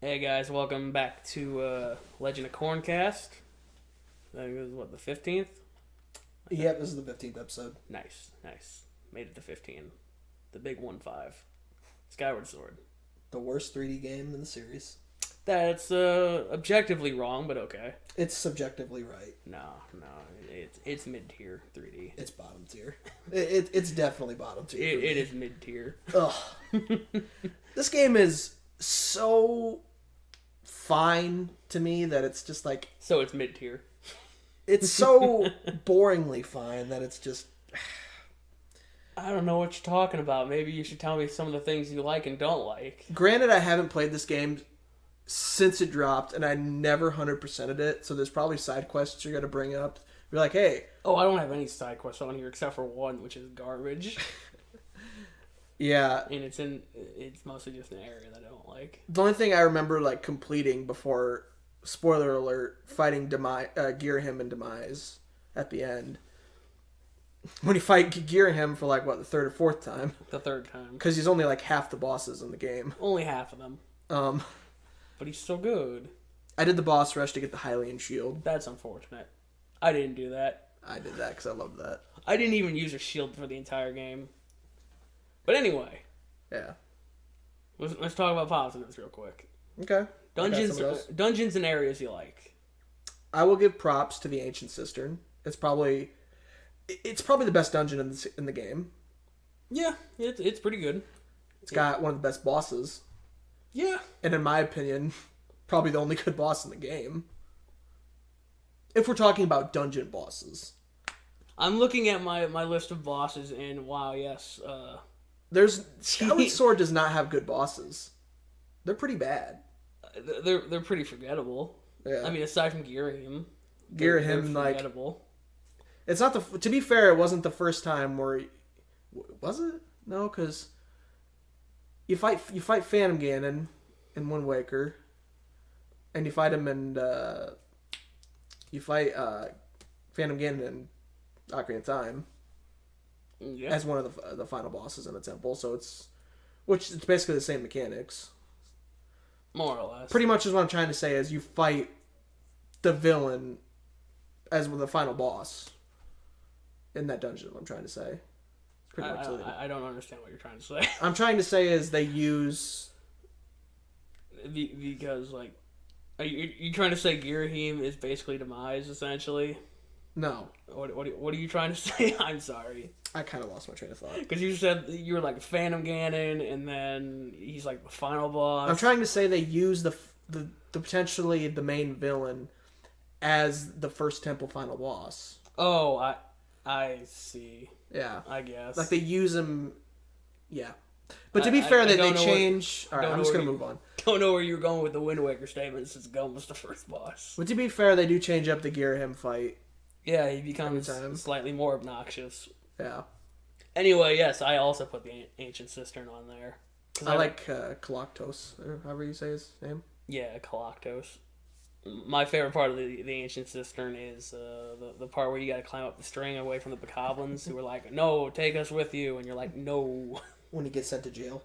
Hey guys, welcome back to Legend of Corncast. I think it was what, the 15th? Yep, this is the 15th episode. Nice. Made it to 15. The big 1-5. Skyward Sword. The worst 3D game in the series. That's objectively wrong, but okay. It's subjectively right. No, it's mid-tier 3D. It's bottom tier. It's definitely bottom tier. It is mid-tier. Ugh. This game is so fine to me that it's just like... So it's mid-tier. It's so boringly fine that it's just... I don't know what you're talking about. Maybe you should tell me some of the things you like and don't like. Granted, I haven't played this game since it dropped, and I never 100%ed it, so there's probably side quests you're going to bring up. You're like, hey... Oh, I don't have any side quests on here except for one, which is garbage. Yeah. And it's mostly just an area that I don't like. The only thing I remember like completing before, spoiler alert, fighting Girahim and Demise at the end. When you fight Girahim for like, what, the third or fourth time? The third time. Because he's only like half the bosses in the game. Only half of them. But he's still good. I did the boss rush to get the Hylian shield. That's unfortunate. I didn't do that. I did that because I loved that. I didn't even use a shield for the entire game. But anyway. Yeah. Let's talk about positives real quick. Okay. Dungeons and areas you like. I will give props to the Ancient Cistern. It's probably the best dungeon in the game. Yeah, it's pretty good. It's got one of the best bosses. Yeah. And in my opinion, probably the only good boss in the game. If we're talking about dungeon bosses. I'm looking at my list of bosses and wow, yes. Skyward Sword does not have good bosses. They're pretty bad. They're pretty forgettable. Yeah. I mean, aside from Girahim. Girahim, like... It's not to be fair, it wasn't the first time where... Was it? No, because... You fight Phantom Ganon in Wind Waker. And you fight him in... You fight Phantom Ganon in Ocarina of Time. Yeah. As one of the final bosses in the temple, so it's basically the same mechanics. More or less. Pretty much is what I'm trying to say is you fight the villain as with the final boss in that dungeon. What I'm trying to say. I don't understand what you're trying to say. I'm trying to say is they use because like, are you trying to say Girahim is basically Demise essentially? No. What are you trying to say? I'm sorry. I kind of lost my train of thought. Because you said you were like Phantom Ganon, and then he's like the final boss. I'm trying to say they use the potentially the main villain as the first temple final boss. Oh, I see. Yeah. I guess. Like they use him. Yeah. But to be fair, they change. All right, I'm just gonna move on. Don't know where you're going with the Wind Waker statement since Gum was the first boss. But to be fair, they do change up the Girahim fight. Yeah, he becomes slightly more obnoxious. Yeah. Anyway, yes, I also put the Ancient Cistern on there. I like Kaloctos, or however you say his name. Yeah, Kaloctos. My favorite part of the Ancient Cistern is the part where you got to climb up the string away from the Bokoblins who are like, no, take us with you. And you're like, no. When you get sent to jail.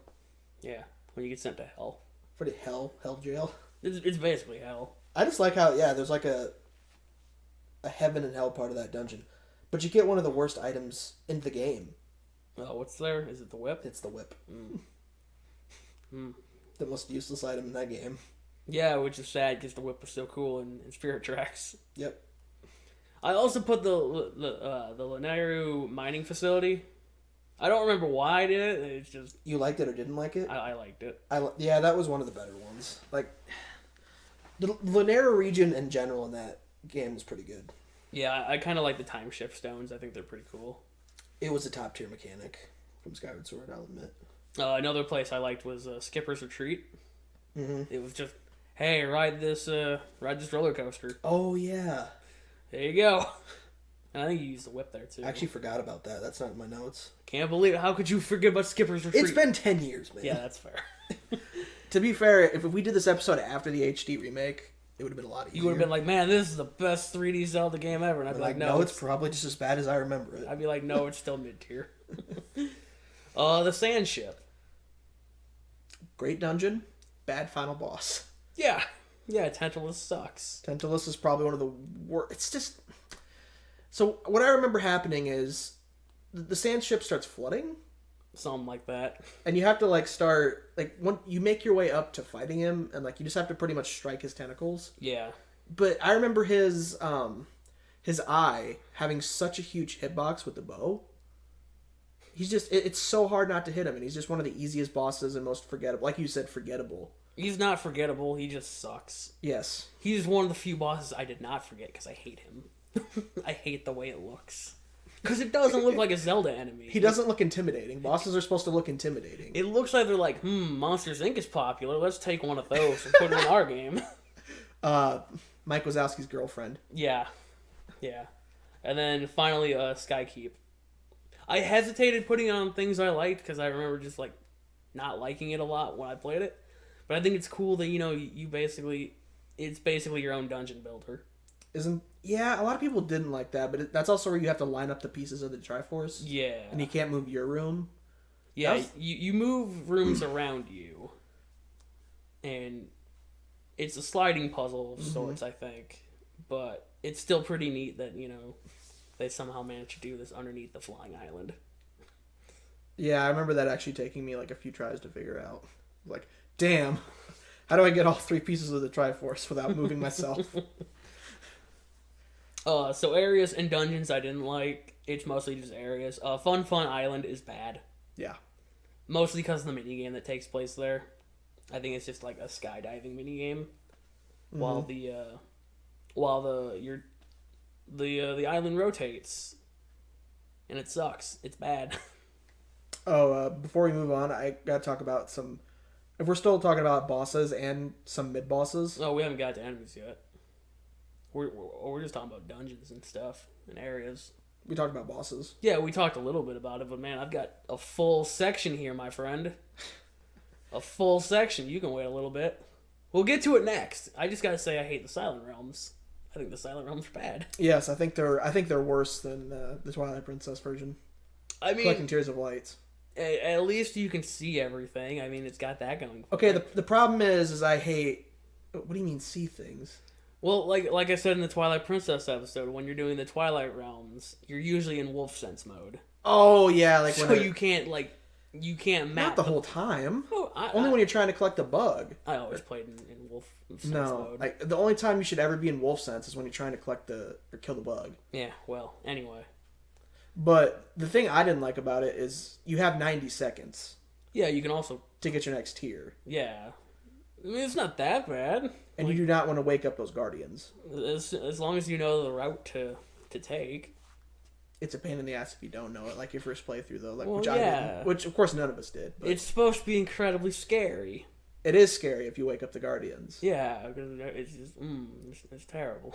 Yeah, when you get sent to hell. Pretty hell jail. It's basically hell. I just like how, there's like a heaven and hell part of that dungeon. But you get one of the worst items in the game. Oh, what's there? Is it the whip? It's the whip. The most useless item in that game. Yeah, which is sad because the whip was so cool in Spirit Tracks. Yep. I also put the Lanayru mining facility. I don't remember why I did it. It's just... You liked it or didn't like it? I liked it. Yeah, that was one of the better ones. Like, the Lanayru region in general in that game is pretty good. Yeah, I kind of like the time shift stones. I think they're pretty cool. It was a top tier mechanic from Skyward Sword, I'll admit. Another place I liked was Skipper's Retreat. Mm-hmm. It was just, hey, ride this roller coaster. Oh yeah, there you go. And I think you used the whip there too. I actually forgot about that. That's not in my notes. Can't believe it. How could you forget about Skipper's Retreat? It's been 10 years, man. Yeah, that's fair. To be fair, if we did this episode after the HD remake, it would have been a lot easier. You would have been like, man, this is the best 3D Zelda game ever. And I'd be like, no, it's probably just as bad as I remember it. I'd be like, no, it's still mid-tier. The Sand Ship. Great dungeon, bad final boss. Yeah. Yeah, Tantalus sucks. Tantalus is probably one of the worst. It's just... So, what I remember happening is the sand ship starts flooding. Something like that. And you have to, like, start... Like, when you make your way up to fighting him, and, like, you just have to pretty much strike his tentacles. Yeah. But I remember his eye having such a huge hitbox with the bow. He's just... It's so hard not to hit him, and he's just one of the easiest bosses and most forgettable. Like you said, forgettable. He's not forgettable, he just sucks. Yes. He's one of the few bosses I did not forget because I hate him. I hate the way it looks. Because it doesn't look like a Zelda enemy. He doesn't look intimidating. Bosses are supposed to look intimidating. It looks like they're like, Monsters Inc. is popular. Let's take one of those and put it in our game. Mike Wazowski's girlfriend. Yeah. Yeah. And then finally, Skykeep. I hesitated putting on things I liked because I remember just, like, not liking it a lot when I played it. But I think it's cool that, it's basically your own dungeon builder. Yeah, a lot of people didn't like that, but that's also where you have to line up the pieces of the Triforce. Yeah. And you can't move your room. Yeah, you move rooms around you. And it's a sliding puzzle of sorts, I think. But it's still pretty neat that, they somehow managed to do this underneath the flying island. Yeah, I remember that actually taking me, like, a few tries to figure out. Like, damn, how do I get all 3 pieces of the Triforce without moving myself? So areas and dungeons I didn't like. It's mostly just areas. Fun Island is bad. Yeah. Mostly because of the minigame that takes place there. I think it's just like a skydiving minigame. While the island rotates. And it sucks. It's bad. Before we move on, I gotta talk about some... If we're still talking about bosses and some mid-bosses... Oh, we haven't got to enemies yet. We're just talking about dungeons and stuff and areas. We talked about bosses. Yeah, we talked a little bit about it, but man, I've got a full section here, my friend. A full section. You can wait a little bit. We'll get to it next. I just gotta say I hate the Silent Realms. I think the Silent Realms are bad. Yes, I think they're worse than the Twilight Princess version. I mean, collecting Tears of Light. At least you can see everything. I mean, it's got that going. Okay, the problem is I hate... What do you mean, see things? Well, like I said in the Twilight Princess episode, when you're doing the Twilight Realms, you're usually in wolf sense mode. Oh, yeah. Like so you can't map... Not the whole time. Oh, only when you're trying to collect a bug. I always played in wolf sense mode. Like, the only time you should ever be in wolf sense is when you're trying to collect or kill the bug. Yeah, well, anyway. But the thing I didn't like about it is you have 90 seconds. Yeah, you can also... To get your next tier. Yeah. I mean, it's not that bad. And you do not want to wake up those guardians. As long as you know the route to take. It's a pain in the ass if you don't know it, like your first playthrough, though. Well, I didn't. Which, of course, none of us did. But it's supposed to be incredibly scary. It is scary if you wake up the guardians. Yeah, because it's just... it's terrible.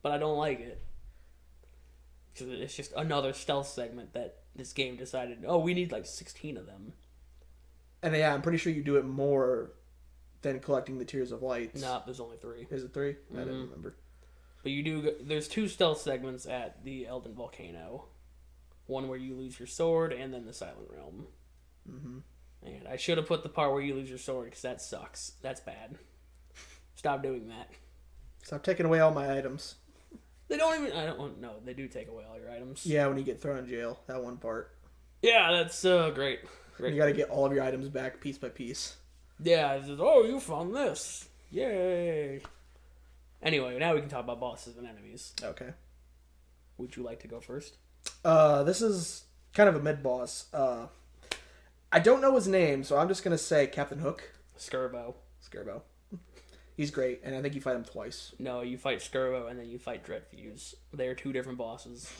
But I don't like it. Because it's just another stealth segment that this game decided, we need like 16 of them. And yeah, I'm pretty sure you do it more than collecting the Tears of Light. No, there's only 3. Is it 3? I didn't remember. But you do... There's 2 stealth segments at the Elden Volcano. One where you lose your sword, and then the Silent Realm. Mm-hmm. And I should have put the part where you lose your sword, because that sucks. That's bad. Stop doing that. Stop taking away all my items. They don't even... I don't know. They do take away all your items. Yeah, when you get thrown in jail. That one part. Yeah, that's great. You gotta get all of your items back piece by piece. Yeah, it's just, you found this. Yay. Anyway, now we can talk about bosses and enemies. Okay. Would you like to go first? This is kind of a mid-boss. I don't know his name, so I'm just gonna say Captain Hook. Skirbo. He's great, and I think you fight him twice. No, you fight Skirbo, and then you fight Dreadfuse. They are 2 different bosses.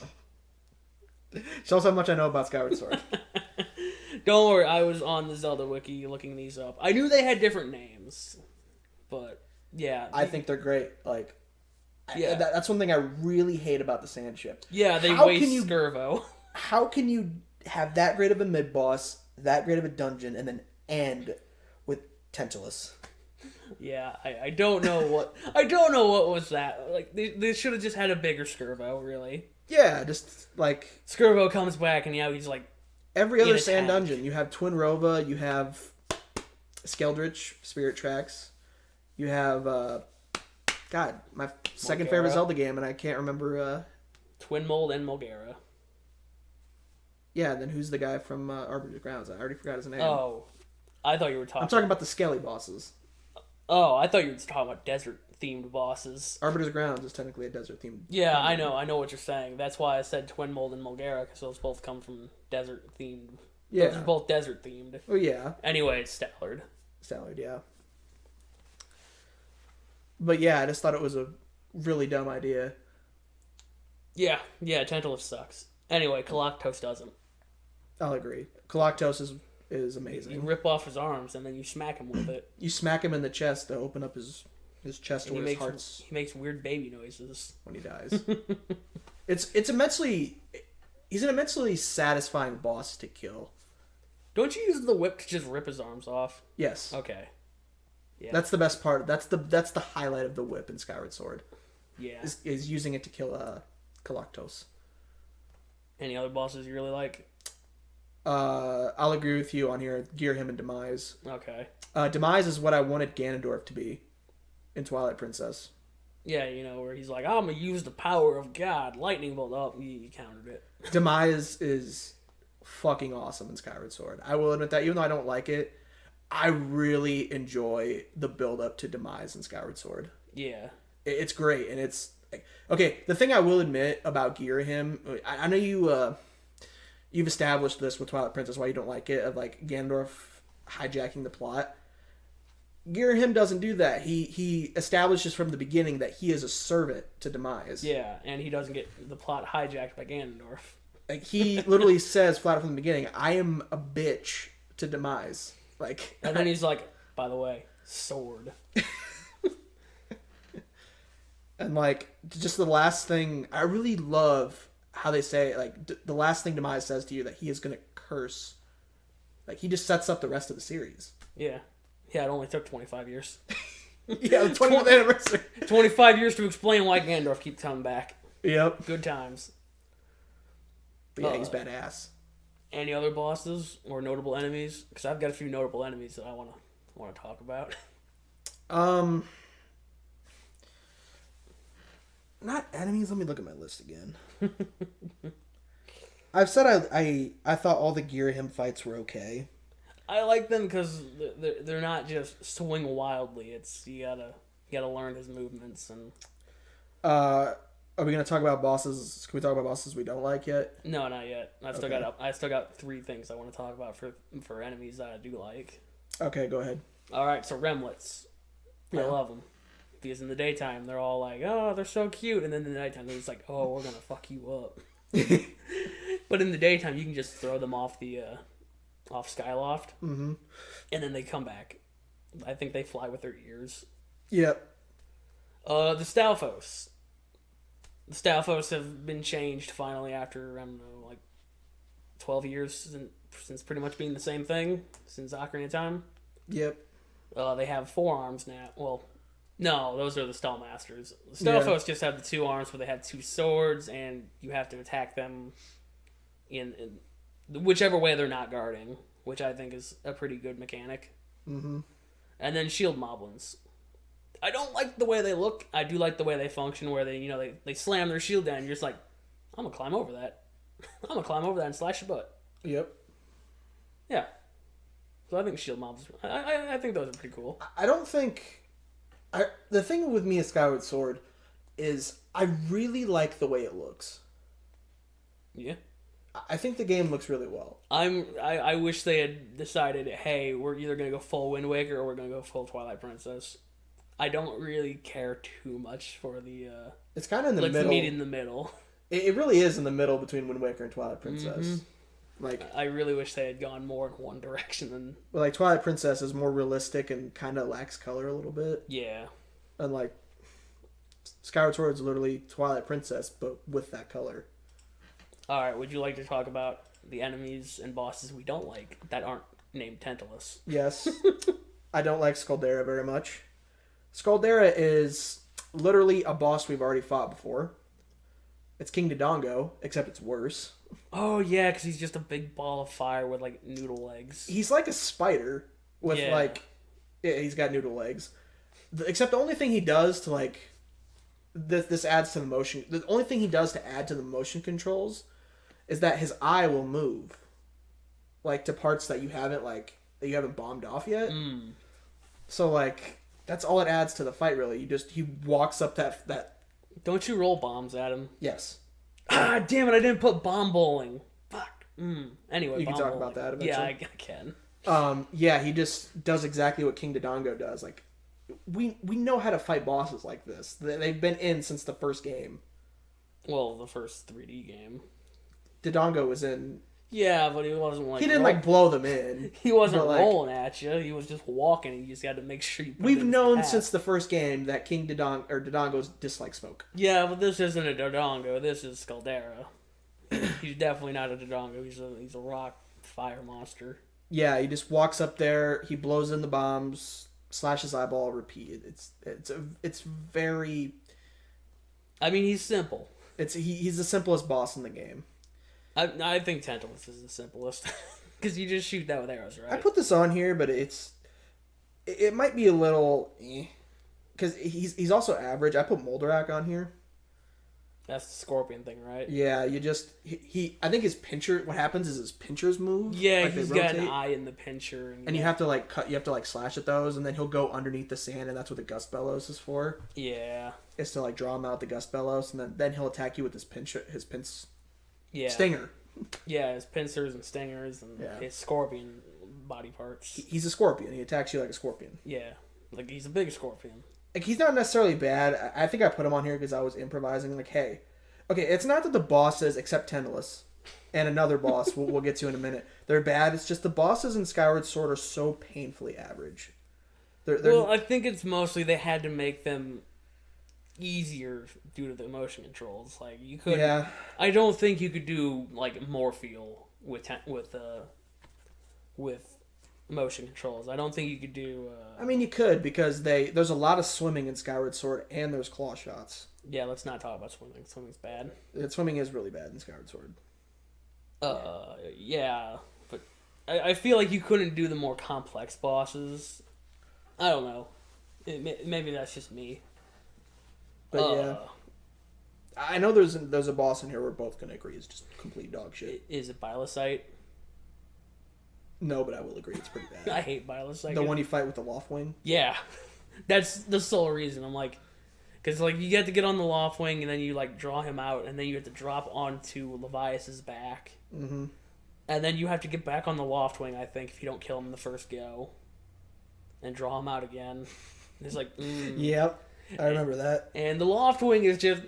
Shows how much I know about Skyward Sword. Don't worry, I was on the Zelda wiki looking these up. I knew they had different names, but yeah. I think they're great. Like, yeah, that's one thing I really hate about the Sand Ship. Yeah, they waste Skirbo. How can you have that great of a mid-boss, that great of a dungeon, and then end with Tantalus? Yeah, I don't know what... I don't know what was that. Like, they should have just had a bigger Skirbo, really. Yeah, just, like... Skirbo comes back, and he's, like... Every other sand dungeon. You have Twin Rova, you have Skeldritch, Spirit Tracks, You have God, my second Mulgara. favorite Zelda game, and I can't remember. Twin Mold and Mulgara. Yeah, and then who's the guy from Arbiter's Grounds? I already forgot his name. Oh, I thought you were talking. I'm talking about the scaly bosses. Oh, I thought you were talking about desert-themed bosses. Arbiter's Grounds is technically a desert-themed. Yeah, I know what you're saying. That's why I said Twin Mold and Mulgara, because those both come from desert-themed. Yeah. Those are both desert-themed. Oh, yeah. Anyway, it's Stallard. Stallard, yeah. But yeah, I just thought it was a really dumb idea. Yeah, Tantalus sucks. Anyway, Galactos doesn't. I'll agree. Galactos is amazing. You rip off his arms and then you smack him with it. You smack him in the chest to open up his chest where his heart's... He makes weird baby noises. When he dies. It's immensely... He's an immensely satisfying boss to kill. Don't you use the whip to just rip his arms off? Yes. Okay. Yeah. That's the best part. That's the highlight of the whip in Skyward Sword. Yeah. Is using it to kill Galactos. Any other bosses you really like? I'll agree with you on here. Girahim and Demise. Okay. Demise is what I wanted Ganondorf to be in Twilight Princess. Yeah, where he's like, I'm gonna use the power of God. Lightning bolt up. You countered it. Demise is fucking awesome in Skyward Sword. I will admit that, even though I don't like it, I really enjoy the build up to Demise in Skyward Sword. Yeah. It's great, and it's... Okay, the thing I will admit about Girahim, I know you've established this with Twilight Princess, why you don't like it, of like Ganondorf hijacking the plot. Girahim doesn't do that. He establishes from the beginning that he is a servant to Demise. Yeah, and he doesn't get the plot hijacked by Ganondorf. Like, he literally says flat out from the beginning, I am a bitch to Demise. Like, and then he's like, by the way, sword. And like, just the last thing, I really love how they say, like, the last thing Demise says to you, that he is going to curse. Like, he just sets up the rest of the series. Yeah. Yeah, it only took 25 years. Yeah, the 20th anniversary. 25 years to explain why Ganondorf keeps coming back. Yep. Good times. But yeah, he's badass. Any other bosses or notable enemies? Because I've got a few notable enemies that I want to talk about. Not enemies. Let me look at my list again. I've said I thought all the Girahim fights were okay. I like them because they're not just swing wildly. It's you gotta learn his movements and. Are we gonna talk about bosses? Can we talk about bosses we don't like yet? No, not yet. I still got 3 things I want to talk about for enemies that I do like. Okay, go ahead. All right, so Remlets. Yeah. I love them. Because in the daytime, they're all like, oh, they're so cute. And then in the nighttime, they're just like, oh, we're going to fuck you up. But in the daytime, you can just throw them off the off Skyloft. Mm-hmm. And then they come back. I think they fly with their ears. Yep. The Stalfos. The Stalfos have been changed finally after, I don't know, like 12 years since pretty much being the same thing. Since Ocarina of Time. Yep. They have 4 arms now. Well... No, those are the Stallmasters. Stalfos just have the 2 arms where they have 2 swords, and you have to attack them in whichever way they're not guarding, which I think is a pretty good mechanic. Mm-hmm. And then shield moblins. I don't like the way they look. I do like the way they function, where they slam their shield down, and you're just like, I'm gonna climb over that. I'm gonna climb over that and slash your butt. Yep. Yeah. So I think shield moblins. I think those are pretty cool. I don't think. The thing with me with Skyward Sword is I really like the way it looks. Yeah. I think the game looks really well. I wish they had decided, hey, we're either going to go full Wind Waker or we're going to go full Twilight Princess. I don't really care too much for the... it's kind of in the middle. Let's meet in the middle. It really is in the middle between Wind Waker and Twilight Princess. Mm-hmm. Like, I really wish they had gone more in one direction than... Well, like, Twilight Princess is more realistic and kind of lacks color a little bit. Yeah. And, like, Skyward Sword is literally Twilight Princess, but with that color. Alright, would you like to talk about the enemies and bosses we don't like that aren't named Tantalus? Yes. I don't like Skaldera very much. Skaldera is literally a boss we've already fought before. It's King Dodongo, except it's worse. Oh, yeah, because he's just a big ball of fire with, like, noodle legs. He's like a spider with, like... Yeah, he's got noodle legs. except the only thing he does to like this adds to the motion. The only thing he does to add to the motion controls is that his eye will move, like to parts that you haven't bombed off yet. So like that's all it adds to the fight. Really, he walks up that. Don't you roll bombs at him? Yes. Ah, damn it! I didn't put bomb bowling. Fuck. Anyway, you can talk about that eventually. Yeah, I can. Yeah, he just does exactly what King Dodongo does. Like, we know how to fight bosses like this. They've been in since the first game. Well, the first 3D game. Dodongo was in. Yeah, but he wasn't like... He didn't, like, blow them in. He wasn't rolling at you. He was just walking, and you just had to make sure you put We've known since the first game that King Dodongo's dislike smoke. Yeah, but this isn't a Dodongo. This is Scaldera. He's definitely not a Dodongo. He's a rock fire monster. Yeah, he just walks up there, he blows in the bombs, slashes eyeball, repeat. It's very... I mean, he's simple. He's the simplest boss in the game. I think Tantalus is the simplest. Because you just shoot that with arrows, right? I put this on here, but it might be a little... Because he's also average. I put Moldarak on here. That's the scorpion thing, right? Yeah, you just... I think his pincher... What happens is his pinchers move. Yeah, like he's got an eye in the pincher. And you have to, like, cut... You have to, like, slash at those, and then he'll go underneath the sand, and that's what the Gust Bellows is for. Yeah. Is to, like, draw him out the Gust Bellows, and then he'll attack you with his Yeah. Stinger. Yeah, his pincers and stingers and his scorpion body parts. He's a scorpion. He attacks you like a scorpion. Yeah. Like, he's a big scorpion. Like, he's not necessarily bad. I think I put him on here because I was improvising. Like, hey, okay, it's not that the bosses, except Tantalus, and another boss we'll get to in a minute, they're bad. It's just the bosses in Skyward Sword are so painfully average. Well, I think it's mostly they had to make them easier due to the motion controls. Like, you could... Yeah. I don't think you could do, like, Morpheal with motion controls. I don't think you could do... I mean, you could, because there's a lot of swimming in Skyward Sword, and there's claw shots. Yeah, let's not talk about swimming. Swimming's bad. Swimming is really bad in Skyward Sword. Yeah. But I feel like you couldn't do the more complex bosses. I don't know. Maybe that's just me. But yeah. I know there's a boss in here we're both going to agree is just complete dog shit. Is it Bylosite? No, but I will agree it's pretty bad. I hate Bylosite. The one you fight with the Loftwing? Yeah. That's the sole reason. I'm like... Because, like, you get to get on the Loftwing, and then you, like, draw him out, and then you have to drop onto Levias's back. Mm-hmm. And then you have to get back on the Loftwing, I think, if you don't kill him the first go. And draw him out again. It's like, Yep. I remember that. And the Loftwing is just...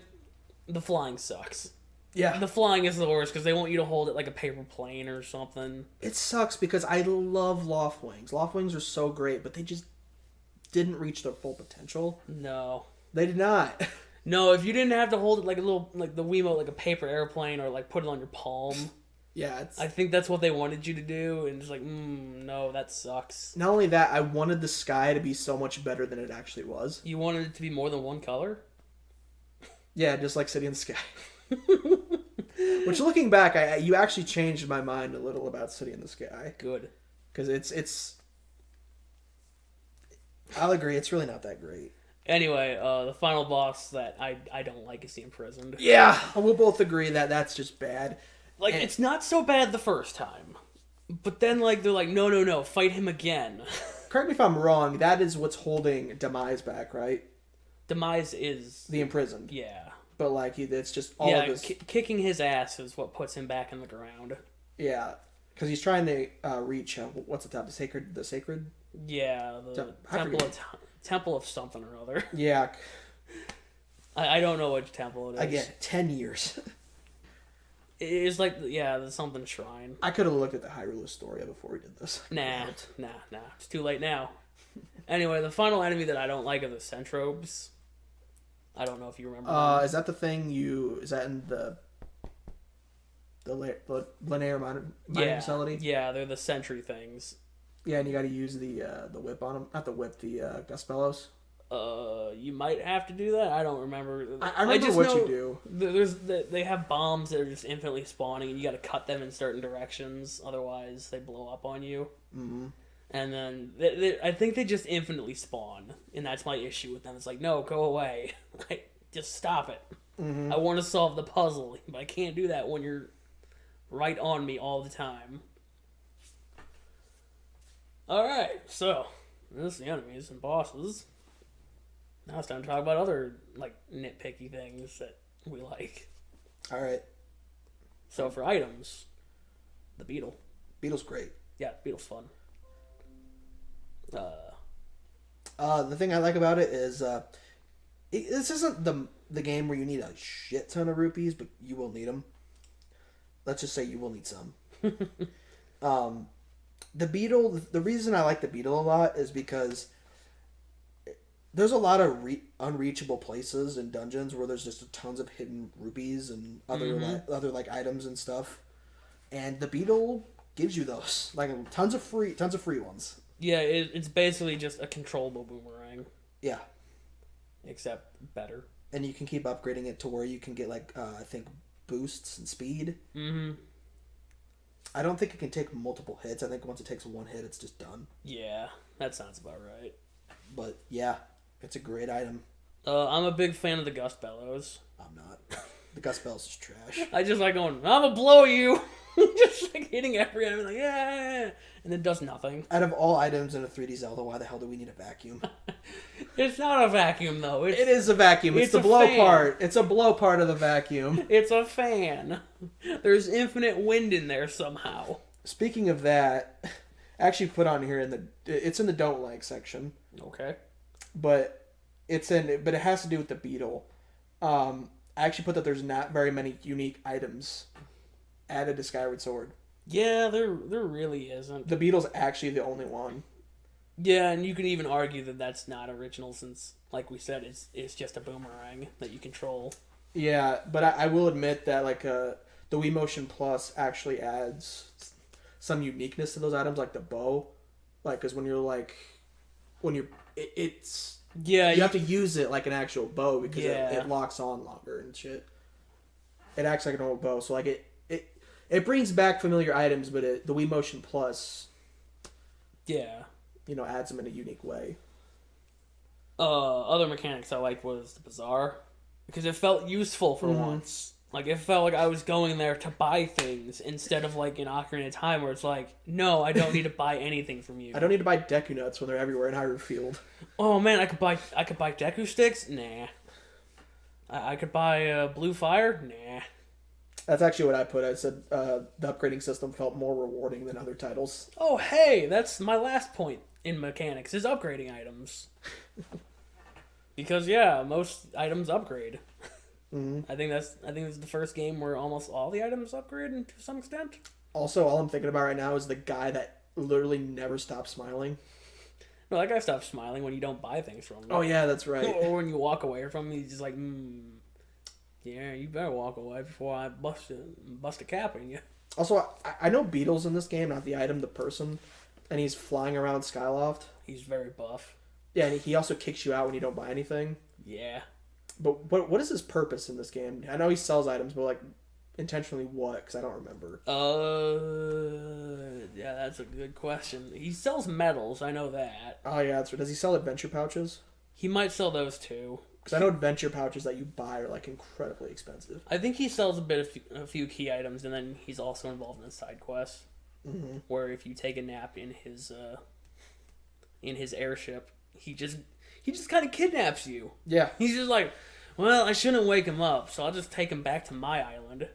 The flying sucks. Yeah. The flying is the worst, because they want you to hold it like a paper plane or something. It sucks, because I love Loftwings. Loftwings are so great, but they just didn't reach their full potential. No. They did not. No, if you didn't have to hold it like a little... Like the Wiimote, like a paper airplane, or like put it on your palm... Yeah, I think that's what they wanted you to do, and it's like, no, that sucks. Not only that, I wanted the sky to be so much better than it actually was. You wanted it to be more than one color? Yeah, just like City in the Sky. Which, looking back, you actually changed my mind a little about City in the Sky. Good. Because it's... I'll agree, it's really not that great. Anyway, the final boss that I don't like is the Imprisoned. Yeah, we'll both agree that that's just bad. Like, it's not so bad the first time. But then, like, they're like, no, fight him again. Correct me if I'm wrong, that is what's holding Demise back, right? Demise is... The Imprisoned. Yeah. But, like, it's just all of his... kicking his ass is what puts him back in the ground. Yeah. Because he's trying to reach, what's the top? The Sacred? Yeah, the Temple of something or other. Yeah. I don't know which temple it is. Again, 10 years. It's like, yeah, the something shrine. I could have looked at the Hyrule Historia before we did this. Nah. It's too late now. Anyway, the final enemy that I don't like are the Centrobes. I don't know if you remember them. Is that the thing is that in the linear mining facility? Yeah, they're the sentry things. Yeah, and you got to use the whip on them. Not the whip, the Gust Bellows. You might have to do that. I don't remember. I remember what you do. They have bombs that are just infinitely spawning, and you got to cut them in certain directions, otherwise they blow up on you. Mm-hmm. And then I think they just infinitely spawn. And that's my issue with them. It's like, no, go away. Just stop it. Mm-hmm. I want to solve the puzzle, but I can't do that when you're right on me all the time. Alright, so, this is the enemies and bosses. Now it's time to talk about other, like, nitpicky things that we like. Alright. So for items, the beetle. Beetle's great. Yeah, beetle's fun. The thing I like about it is, this isn't the game where you need a shit ton of rupees, but you will need them. Let's just say you will need some. The beetle, the reason I like the beetle a lot is because there's a lot of unreachable places and dungeons where there's just tons of hidden rupees and other like items and stuff, and the beetle gives you those, like tons of free ones. Yeah, it's basically just a controllable boomerang. Yeah, except better. And you can keep upgrading it to where you can get like I think boosts and speed. Mm-hmm. I don't think it can take multiple hits. I think once it takes one hit, it's just done. Yeah, that sounds about right. But yeah, it's a great item. I'm a big fan of the Gust Bellows. I'm not. The Gust Bellows is trash. I just like going, I'm gonna blow you! Just like hitting every enemy, like, yeah! And it does nothing. Out of all items in a 3D Zelda, why the hell do we need a vacuum? It's not a vacuum, though. It is a vacuum. It's the blow fan. part. It's a blow part of the vacuum. It's a fan. There's infinite wind in there somehow. Speaking of that, I actually put on here it's in the don't like section. Okay. But it has to do with the beetle. I actually put that there's not very many unique items added to Skyward Sword. Yeah, there really isn't. The beetle's actually the only one. Yeah, and you can even argue that that's not original since, like we said, it's just a boomerang that you control. Yeah, but I will admit that like the Wii Motion Plus actually adds some uniqueness to those items, like the bow. Like, because it's... Yeah, you have to use it like an actual bow because it locks on longer and shit. It acts like an old bow, so like it brings back familiar items, but the Wii Motion Plus, adds them in a unique way. Other mechanics I liked was the bazaar because it felt useful for once. Like it felt like I was going there to buy things instead of like in Ocarina of Time where it's like, no, I don't need to buy anything from you. I don't need to buy Deku Nuts when they're everywhere in Hyrule Field. Oh man, I could buy Deku Sticks? Nah. I could buy Blue Fire? Nah. That's actually what I put. I said the upgrading system felt more rewarding than other titles. Oh hey, that's my last point in mechanics is upgrading items. Because most items upgrade. Mm-hmm. I think this is the first game where almost all the items upgrade to some extent. Also, all I'm thinking about right now is the guy that literally never stops smiling. No, that guy stops smiling when you don't buy things from him. Oh yeah, that's right. Or when you walk away from him, he's just like, yeah, you better walk away before I bust a cap in you. Also, I know Beetle's in this game, not the item, the person, and he's flying around Skyloft. He's very buff. Yeah, and he also kicks you out when you don't buy anything. Yeah. But what is his purpose in this game? I know he sells items, but like intentionally what? Because I don't remember. Yeah, that's a good question. He sells medals, I know that. Oh yeah, that's right. Does he sell adventure pouches? He might sell those too. Because I know adventure pouches that you buy are like incredibly expensive. I think he sells a few key items, and then he's also involved in a side quest where if you take a nap in his airship, he just kind of kidnaps you. Yeah, he's just like, well, I shouldn't wake him up, so I'll just take him back to my island.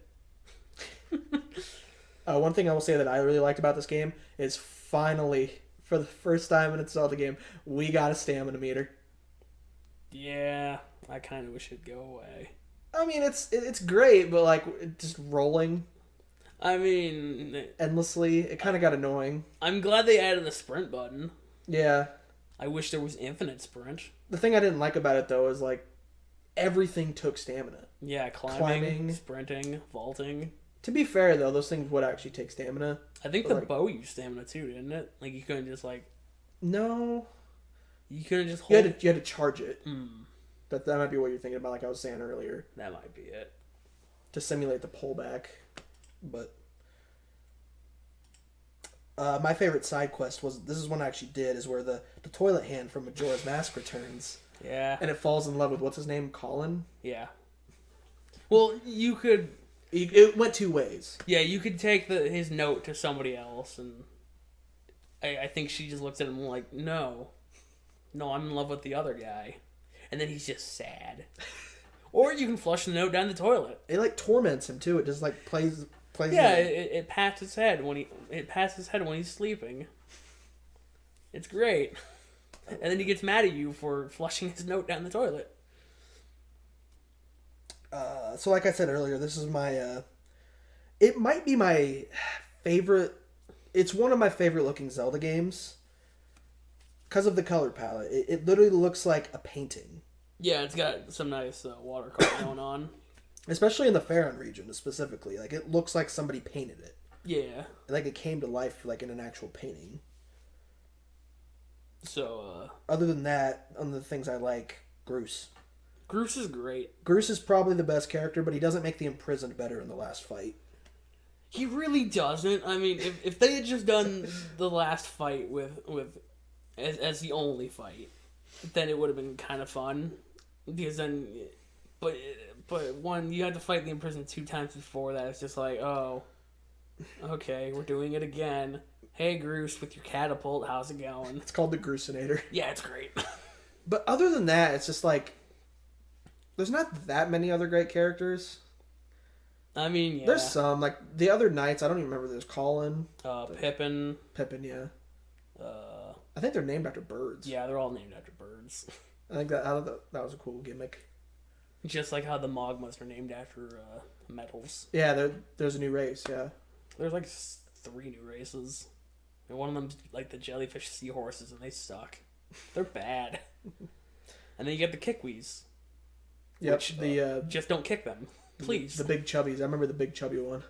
One thing I will say that I really liked about this game is finally, for the first time in a Zelda game, we got a stamina meter. Yeah, I kind of wish it'd go away. I mean, it's great, but like just rolling. I mean, endlessly, it kind of got annoying. I'm glad they added the sprint button. Yeah. I wish there was infinite sprint. The thing I didn't like about it though is like everything took stamina. Yeah, climbing, sprinting, vaulting. To be fair though, those things would actually take stamina. I think the bow used stamina too, didn't it? Like you couldn't just like. No. You couldn't just hold. You had to charge it. That might be what you're thinking about, like I was saying earlier. That might be it. To simulate the pullback, but My favorite side quest this is one I actually did, is where the toilet hand from Majora's Mask returns. Yeah. And it falls in love with, what's his name, Colin? Yeah. Well, you could... It went two ways. Yeah, you could take his note to somebody else, and I think she just looks at him like, no, I'm in love with the other guy. And then he's just sad. Or you can flush the note down the toilet. It, like, torments him, too. It just, like, plays yeah, it pats his head when he's sleeping. It's great. And then he gets mad at you for flushing his note down the toilet. So like I said earlier, this is my... it might be my favorite... It's one of my favorite looking Zelda games. Because of the color palette. It literally looks like a painting. Yeah, it's got some nice watercolor going on. Especially in the Faron region, specifically. Like, it looks like somebody painted it. Yeah. Like, it came to life, like, in an actual painting. So, other than that, on the things I like, Groose. Groose is great. Groose is probably the best character, but he doesn't make the Imprisoned better in the last fight. He really doesn't. I mean, if they had just done the last fight as the only fight, then it would have been kind of fun. Because then... But when you had to fight the Imprisoned 2 times before that, it's just like, oh... Okay, we're doing it again. Hey, Groose, with your catapult, how's it going? It's called the Groosinator. Yeah, it's great. But other than that, it's just like... There's not that many other great characters. I mean, yeah. There's some. Like, the other knights, I don't even remember. There's Colin. Pippin. Pippin, yeah. I think they're named after birds. Yeah, they're all named after birds. I think that was a cool gimmick. Just like how the Mogmas are named after metals. Yeah, there's a new race, yeah. There's like 3 new races. And one of them's like the jellyfish seahorses, and they suck. They're bad. And then you get the Kikwees. Yep, which, just don't kick them. Please. The big chubbies. I remember the big chubby one.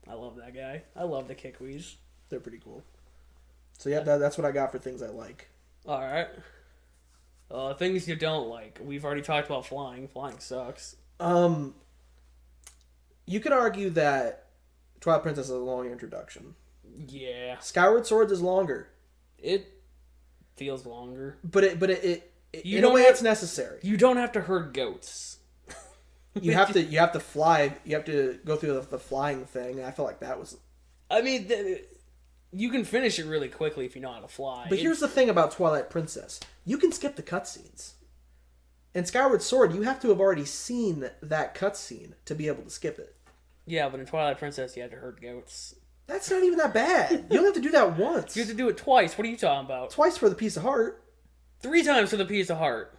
I love that guy. I love the Kikwees. They're pretty cool. So yeah, that's what I got for things I like. Alright. Things you don't like. We've already talked about flying. Flying sucks. You could argue that Twilight Princess is a long introduction. Yeah. Skyward Sword is longer. It feels longer. But in a way it's necessary. You don't have to herd goats. You have to fly. You have to go through the flying thing. I felt like that was... I mean, you can finish it really quickly if you know how to fly. But here's the thing about Twilight Princess. You can skip the cutscenes. In Skyward Sword, you have to have already seen that cutscene to be able to skip it. Yeah, but in Twilight Princess, you had to herd goats. That's not even that bad. You only have to do that once. You have to do it twice. What are you talking about? Twice for the piece of heart. 3 times for the piece of heart.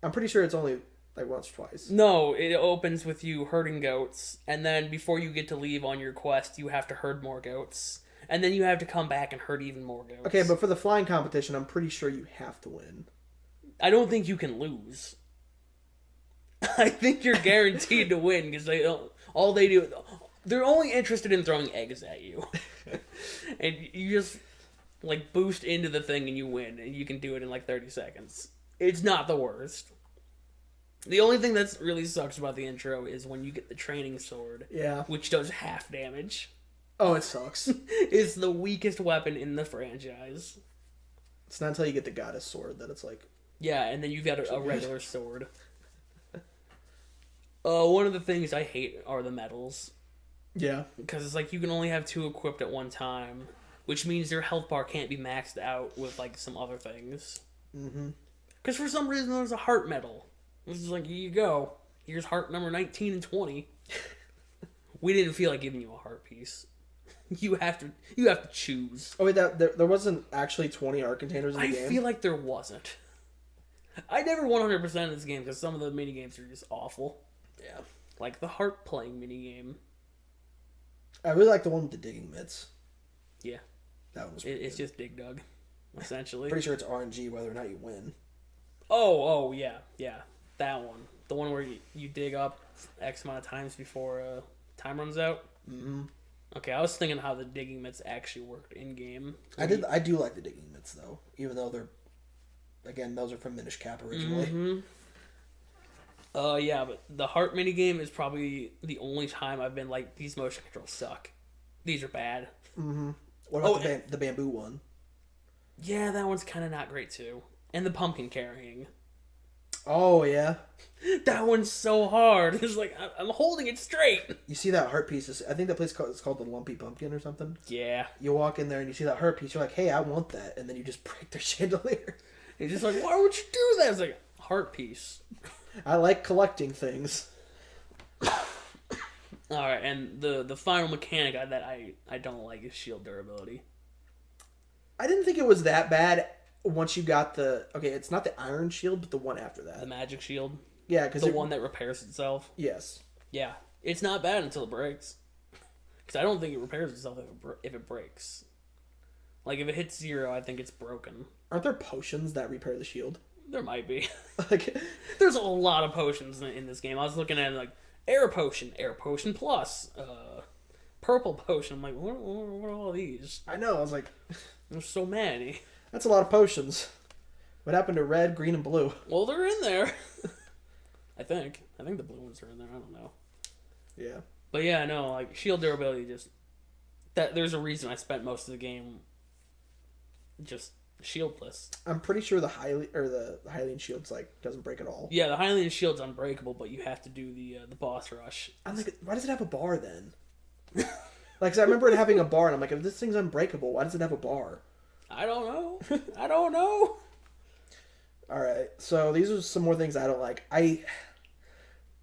I'm pretty sure it's only like once or twice. No, it opens with you herding goats, and then before you get to leave on your quest, you have to herd more goats. And then you have to come back and herd even more goats. Okay, but for the flying competition, I'm pretty sure you have to win. I don't think you can lose. I think you're guaranteed to win, because they're only interested in throwing eggs at you. And you just, like, boost into the thing and you win, and you can do it in, like, 30 seconds. It's not the worst. The only thing that really sucks about the intro is when you get the training sword. Yeah. Which does half damage. Oh, it sucks. It's the weakest weapon in the franchise. It's not until you get the goddess sword that it's like... Yeah, and then you've got a regular sword. One of the things I hate are the medals. Yeah. Because it's like you can only have 2 equipped at one time, which means your health bar can't be maxed out with like some other things. Mm-hmm. Because for some reason there's a heart medal. It's just like, here you go. Here's heart number 19 and 20. We didn't feel like giving you a heart piece. You have to choose. Oh wait, there wasn't actually 20 art containers in the game? I feel like there wasn't. I never 100% of this game because some of the minigames are just awful. Yeah. Like the heart playing minigame. I really like the one with the digging mitts. Yeah. That one was It's just Dig Dug, essentially. Pretty sure it's RNG whether or not you win. Oh, yeah. That one. The one where you dig up X amount of times before time runs out. Mm-hmm. Okay, I was thinking how the digging mitts actually worked in-game. I do like the digging mitts, though. Even though they're... Again, those are from Minish Cap originally. Mm-hmm. Yeah, but the heart minigame is probably the only time I've been like, these motion controls suck. These are bad. Mm-hmm. What about the bamboo one? Yeah, that one's kind of not great too. And the pumpkin carrying. Oh, yeah. That one's so hard. It's like, I'm holding it straight. You see that heart piece. I think that place is called the Lumpy Pumpkin or something. Yeah. You walk in there and you see that heart piece. You're like, hey, I want that. And then you just break their chandelier. You're just like, why would you do that? It's like, heart piece. I like collecting things. Alright, and the final mechanic that I don't like is shield durability. I didn't think it was that bad once you got the... Okay, it's not the iron shield, but the one after that. The magic shield? Yeah, because... The one that repairs itself? Yes. Yeah. It's not bad until it breaks. Because I don't think it repairs itself if it breaks. Like, if it hits 0, I think it's broken. Aren't there potions that repair the shield? There might be. Like, there's a lot of potions in this game. I was looking at it like, air potion plus, purple potion. I'm like, what are all these? I know, I was like... There's so many. That's a lot of potions. What happened to red, green, and blue? Well, they're in there. I think the blue ones are in there. I don't know. Yeah. But yeah, no, like, shield durability just... There's a reason I spent most of the game just shieldless. I'm pretty sure the Hylian shield's like doesn't break at all. Yeah, the Hylian shield's unbreakable, but you have to do the boss rush. I'm like, why does it have a bar then? Like, 'cause I remember it having a bar, and I'm like, if this thing's unbreakable, why does it have a bar? I don't know. I don't know. All right, so these are some more things I don't like.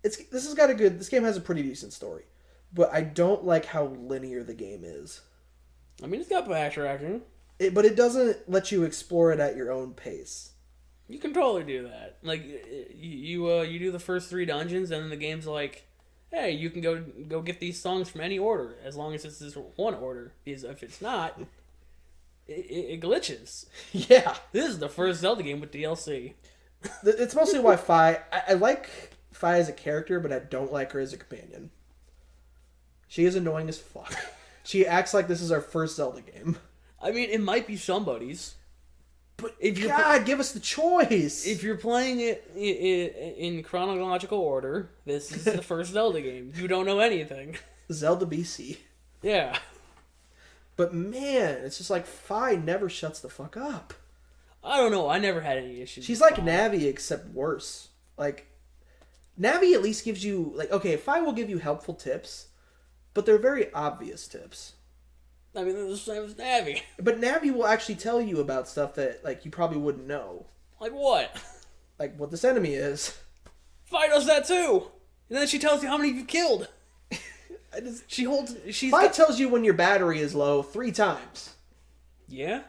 This game has a pretty decent story, but I don't like how linear the game is. I mean, it's got backtracking. But it doesn't let you explore it at your own pace. You can totally do that. Like, you do the first 3 dungeons, and then the game's like, hey, you can go get these songs from any order, as long as it's this one order. Because if it's not, it glitches. Yeah. This is the first Zelda game with DLC. It's mostly why I like Fi as a character, but I don't like her as a companion. She is annoying as fuck. She acts like this is our first Zelda game. I mean, it might be somebody's. But give us the choice. If you're playing it in chronological order, this is the first Zelda game. You don't know anything. Zelda BC. Yeah. But man, it's just like Fi never shuts the fuck up. I don't know. I never had any issues. She's like Navi, except worse. Like, Navi at least gives you, like, okay, Fi will give you helpful tips, but they're very obvious tips. I mean, they're the same as Navi. But Navi will actually tell you about stuff that, like, you probably wouldn't know. Like what? Like what this enemy is. Fi does that too. And then she tells you how many you've killed. Fi tells you when your battery is low 3 times. Yeah?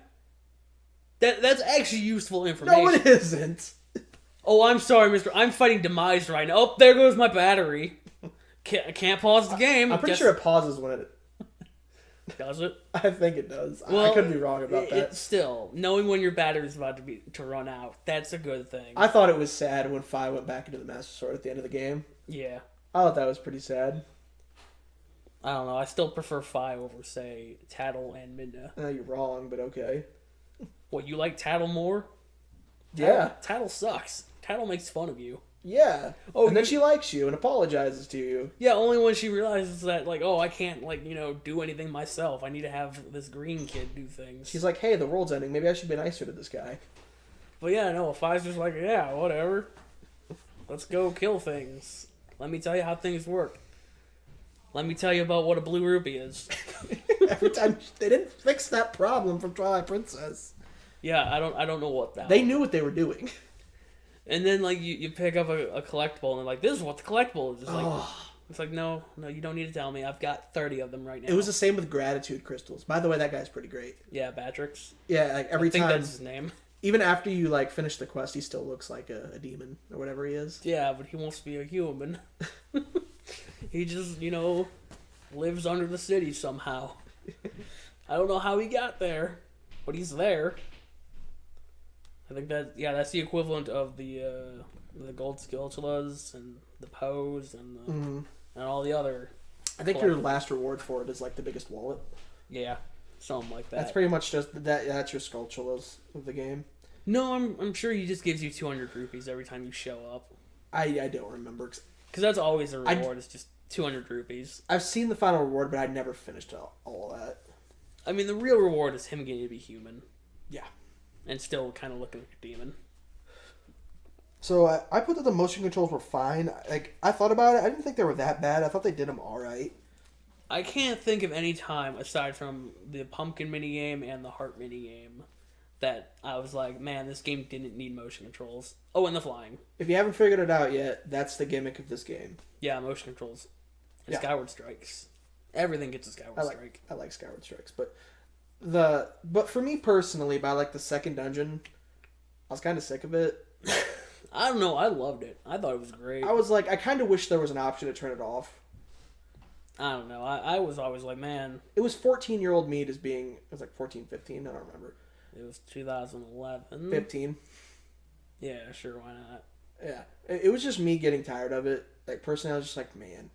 That's actually useful information. No, it isn't. Oh, I'm sorry, mister. I'm fighting Demise right now. Oh, there goes my battery. Can't pause the game. I'm pretty sure it pauses when it... Does it? I think it does. Well, I could be wrong about that. Still, knowing when your battery's about to run out, that's a good thing. I thought it was sad when Fi went back into the Master Sword at the end of the game. Yeah. I thought that was pretty sad. I don't know. I still prefer Fi over, say, Tattle and Midna. You're wrong, but okay. What, you like Tattle more? Yeah. Tattle sucks. Tattle makes fun of you. Yeah. Oh, and then she likes you and apologizes to you. Yeah, only when she realizes that, like, oh, I can't, like, do anything myself. I need to have this green kid do things. She's like, hey, the world's ending. Maybe I should be nicer to this guy. But yeah, no, Fi's just like, yeah, whatever. Let's go kill things. Let me tell you how things work. Let me tell you about what a blue rupee is. Every time they didn't fix that problem from Twilight Princess. Yeah, I don't know what that. They knew what they were doing. And then like you pick up a collectible and they're like, this is what the collectible is. It's like no, you don't need to tell me. I've got 30 of them right now. It was the same with gratitude crystals. By the way, that guy's pretty great. Yeah, Batrix. Yeah, like every time. I think that's his name. Even after you like finish the quest, he still looks like a demon or whatever he is. Yeah, but he wants to be a human. He just, lives under the city somehow. I don't know how he got there, but he's there. I think that's the equivalent of the gold sculptulas and the pose and all the other. I think your last reward for it is like the biggest wallet. Yeah, something like that. That's pretty much just that. That's your sculptulas of the game. No, I'm sure he just gives you 200 rupees every time you show up. I don't remember because that's always the reward. It's just 200 rupees. I've seen the final reward, but I never finished all that. I mean, the real reward is him getting to be human. Yeah. And still kind of looking like a demon. So I put that the motion controls were fine. Like, I thought about it. I didn't think they were that bad. I thought they did them all right. I can't think of any time, aside from the pumpkin minigame and the heart minigame, that I was like, man, this game didn't need motion controls. Oh, and the flying. If you haven't figured it out yet, that's the gimmick of this game. Yeah, motion controls. And Yeah. Skyward Strikes. Everything gets a Skyward Strike. I like Skyward Strikes, but for me personally, by like the second dungeon, I was kind of sick of it. I don't know. I loved it. I thought it was great. I was like, I kind of wish there was an option to turn it off. I don't know. I was always like, man. It was 14-year-old me as being, it was like 14, 15, I don't remember. It was 2011. 15. Yeah, sure, why not? Yeah. It was just me getting tired of it. Like, personally, I was just like, man,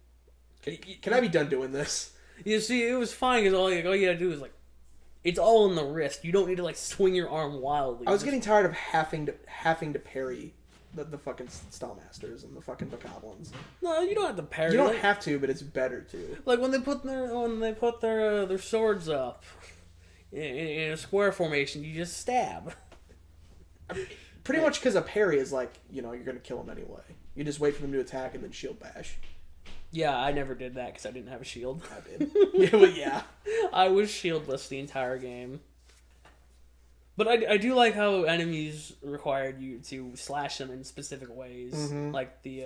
can I be done doing this? You see, it was fine because all you gotta do is, like, it's all in the wrist. You don't need to, like, swing your arm wildly. I was getting tired of having to parry the fucking Stallmasters and the fucking Bokoblins. No, you don't have to parry. You don't have to, but it's better to. Like when they put their swords up in a square formation, you just stab. Pretty much because a parry is like, you're going to kill them anyway. You just wait for them to attack and then shield bash. Yeah, I never did that because I didn't have a shield. I did. Yeah, well, yeah. I was shieldless the entire game. But I do like how enemies required you to slash them in specific ways, like the.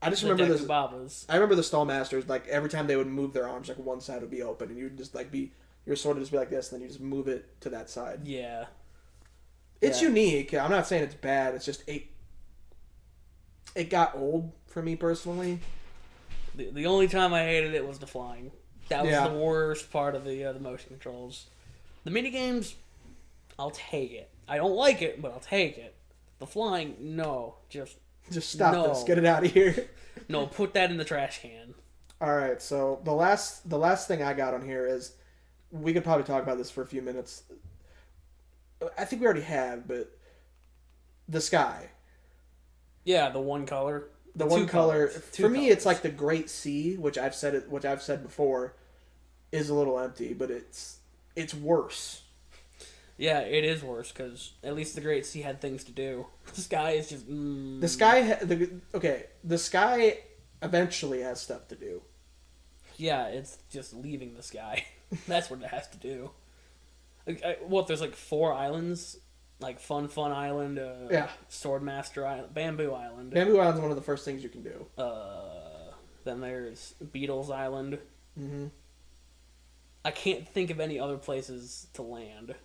I just remember this. Babas. I remember the Stallmasters. Like every time they would move their arms, like one side would be open, and you would just like your sword would just be like this, and then you just move it to that side. Yeah. It's unique. I'm not saying it's bad. It's just it got old for me personally. The only time I hated it was the flying. That was the worst part of the motion controls. The minigames, I'll take it. I don't like it, but I'll take it. The flying, no. Just stop this. Get it out of here. No, put that in the trash can. All right, so the last thing I got on here is, we could probably talk about this for a few minutes. I think we already have, but the sky. Yeah, the one color. The one color. For me, it's like the Great Sea, which I've said before, is a little empty, but it's worse. Yeah, it is worse because at least the Great Sea had things to do. The sky is just. The sky. The sky eventually has stuff to do. Yeah, it's just leaving the sky. That's what it has to do. There's like 4 islands, like Fun Island, Swordmaster Island, Bamboo Island. Bamboo Island's one of the first things you can do. Then there's Beetles Island. Mm-hmm. I can't think of any other places to land.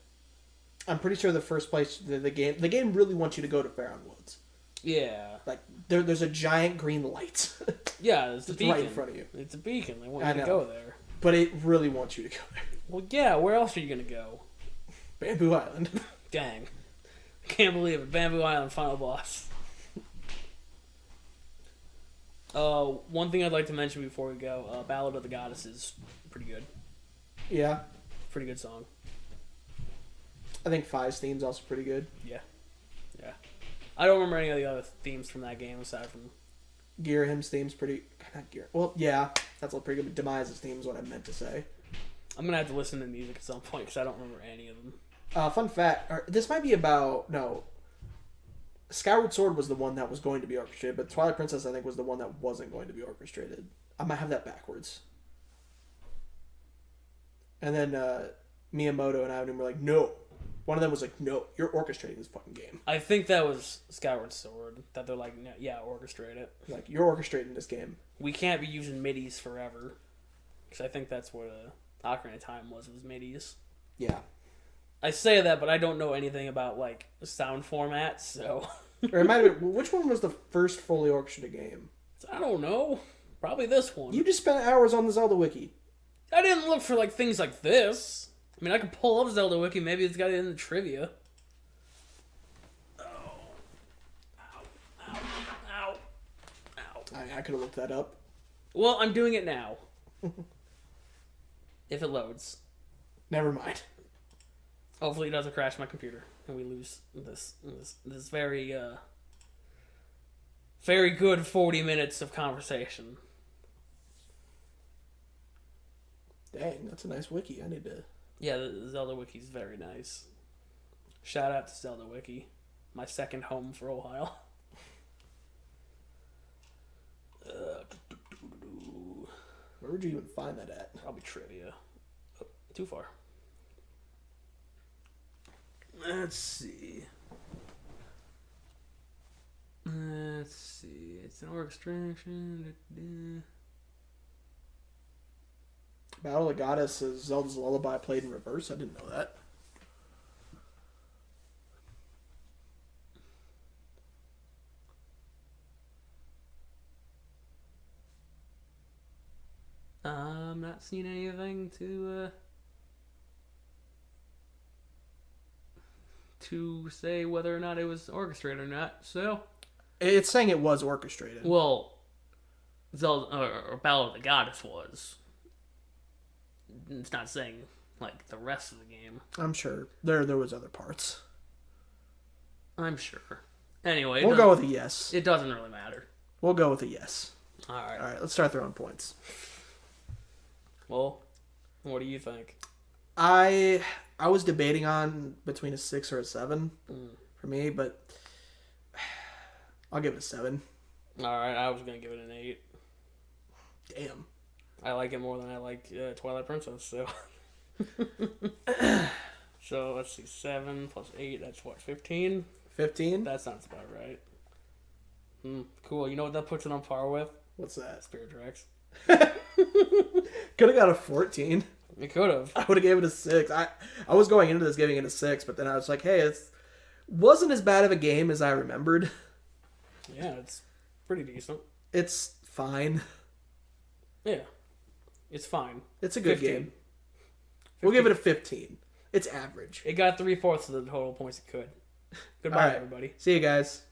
I'm pretty sure the first place the game really wants you to go to Faron Woods. Yeah. Like there's a giant green light. Yeah, it's a beacon right in front of you. It's a beacon. They want you to go there. But it really wants you to go there. Well, yeah. Where else are you gonna go? Bamboo Island. Dang. Can't believe it. Bamboo Island final boss. One thing I'd like to mention before we go, Ballad of the Goddesses, pretty good. Yeah. Pretty good song. I think Five's theme's also pretty good. Yeah. Yeah. I don't remember any of the other themes from that game aside from... Gearhim's theme's pretty... Not Gear... Well, yeah. That's a pretty good... Demise's theme is what I meant to say. I'm going to have to listen to music at some point because I don't remember any of them. Fun fact, this might be about... No. Skyward Sword was the one that was going to be orchestrated, but Twilight Princess, I think, was the one that wasn't going to be orchestrated. I might have that backwards. And then Miyamoto and Ivy were like, no. One of them was like, no, you're orchestrating this fucking game. I think that was Skyward Sword. That they're like, no, yeah, orchestrate it. Like, you're orchestrating this game. We can't be using MIDIs forever. Because I think that's what Ocarina of Time was MIDIs. Yeah. I say that, but I don't know anything about, like, sound formats, so... Or it might have been, which one was the first fully orchestrated game? I don't know. Probably this one. You just spent hours on the Zelda Wiki. I didn't look for, like, things like this. I mean, I could pull up Zelda Wiki. Maybe it's got it in the trivia. Oh. Ow. Ow. Ow. Ow. I could have looked that up. Well, I'm doing it now. If it loads. Never mind. Hopefully it doesn't crash my computer. And we lose this very, very good 40 minutes of conversation. Dang, that's a nice wiki. I need to... Yeah, the Zelda Wiki's very nice. Shout out to Zelda Wiki. My second home for a while. Where would you even find that at? Probably trivia. Oh, too far. Let's see. It's an orchestration. Battle of the Goddess is Zelda's Lullaby played in reverse. I didn't know that. I'm not seeing anything to say whether or not it was orchestrated or not. So it's saying it was orchestrated. Well, Zelda or Battle of the Goddess was. It's not saying like the rest of the game. I'm sure there was other parts. I'm sure. Anyway, we'll go with a yes. It doesn't really matter. We'll go with a yes. All right. All right. Let's start throwing points. Well, what do you think? I was debating on between a 6 or a 7 for me, but I'll give it a 7. All right, I was gonna give it an 8. Damn. I like it more than I like Twilight Princess. So, so let's see, 7 plus 8. That's what, 15? 15. That sounds about right. Cool. You know what that puts it on par with? What's that? Spirit Tracks. Could have got a 14. It could have. I would have gave it a 6. I was going into this giving it a 6, but then I was like, hey, it wasn't as bad of a game as I remembered. Yeah, it's pretty decent. It's fine. Yeah, it's fine. It's a good 15. game. We'll give it a 15. It's average. It got 3/4 of the total points it could. Goodbye, right. everybody. See you guys.